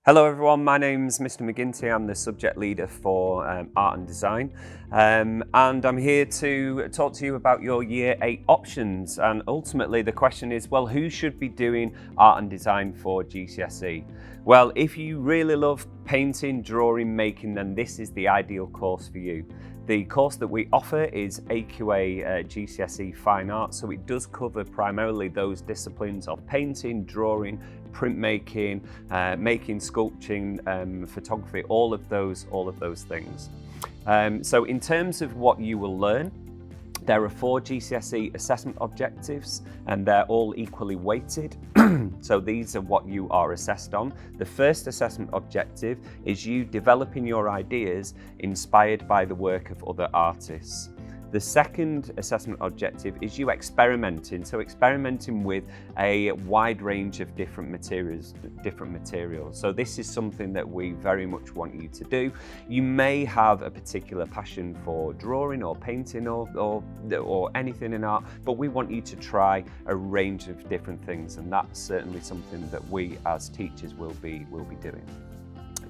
Hello everyone, my name's Mr. McGinty. I'm the subject leader for art and design, and I'm here to talk to you about your Year 8 options. And ultimately the question is, well, who should be doing art and design for GCSE? Well, if you really love painting, drawing, making, then this is the ideal course for you. The course that we offer is AQA GCSE Fine Art, so it does cover primarily those disciplines of painting, drawing, printmaking, making, sculpting, photography, all of those things. So in terms of what you will learn, there are 4 GCSE assessment objectives and they're all equally weighted. So these are what you are assessed on. The first assessment objective is you developing your ideas inspired by the work of other artists. The second assessment objective is you experimenting, so experimenting with a wide range of different materials. So this is something that we very much want you to do. You may have a particular passion for drawing or painting or anything in art, but we want you to try a range of different things, and that's certainly something that we as teachers will be doing.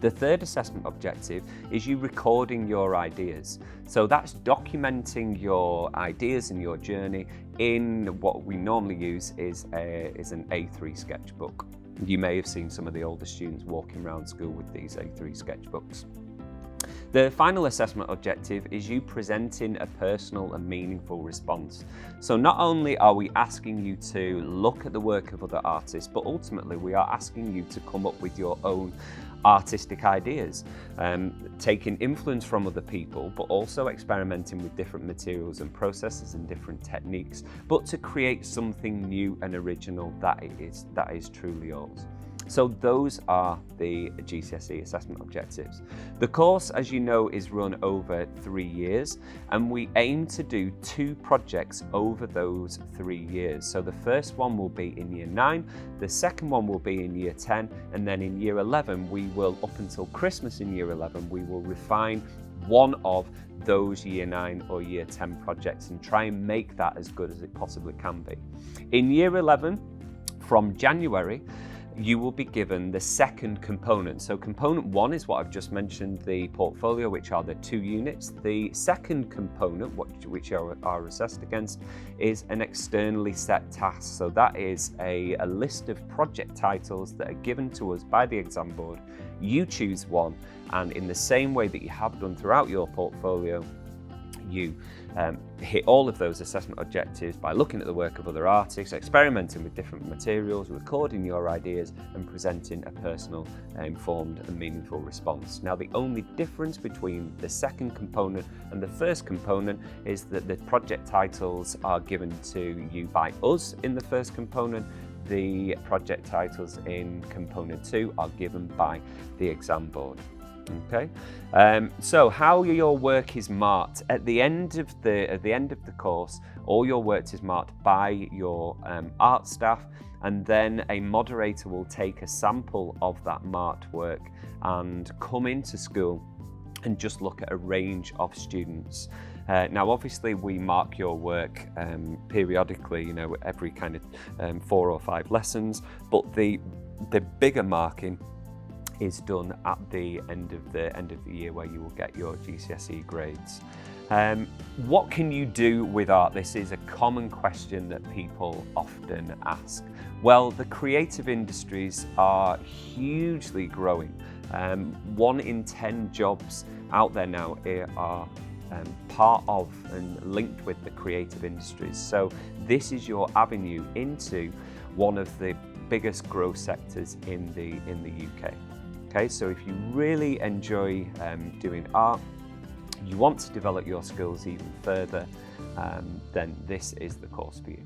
The third assessment objective is you recording your ideas. So that's documenting your ideas and your journey in what we normally use is an A3 sketchbook. You may have seen some of the older students walking around school with these A3 sketchbooks. The final assessment objective is you presenting a personal and meaningful response. So not only are we asking you to look at the work of other artists, but ultimately we are asking you to come up with your own artistic ideas, taking influence from other people, but also experimenting with different materials and processes and different techniques, but to create something new and original that is truly yours. So those are the GCSE assessment objectives. The course, as you know, is run over 3 years, and we aim to do 2 projects over those 3 years. So the first one will be in Year 9, the second one will be in Year 10, and then in Year 11, we will, up until Christmas in Year 11, we will refine one of those Year 9 or Year 10 projects and try and make that as good as it possibly can be. In Year 11, from January, you will be given the second component. So component 1 is what I've just mentioned, the portfolio, which are the 2 units. The second component, which are assessed against, is an externally set task. So that is a list of project titles that are given to us by the exam board. You choose one, and in the same way that you have done throughout your portfolio, you hit all of those assessment objectives by looking at the work of other artists, experimenting with different materials, recording your ideas and presenting a personal, informed and meaningful response. Now, the only difference between the second component and the first component is that the project titles are given to you by us in the first component. The project titles in component 2 are given by the exam board. Okay, so how your work is marked at the end of the course, all your work is marked by your art staff, and then a moderator will take a sample of that marked work and come into school and just look at a range of students. Now, obviously, we mark your work periodically, every kind of 4 or 5 lessons, but the bigger marking is done at the end of the year, where you will get your GCSE grades. What can you do with art? This is a common question that people often ask. Well, the creative industries are hugely growing. 1 in 10 jobs out there now are part of and linked with the creative industries. So this is your avenue into one of the biggest growth sectors in the UK. Okay, so if you really enjoy doing art, you want to develop your skills even further, then this is the course for you.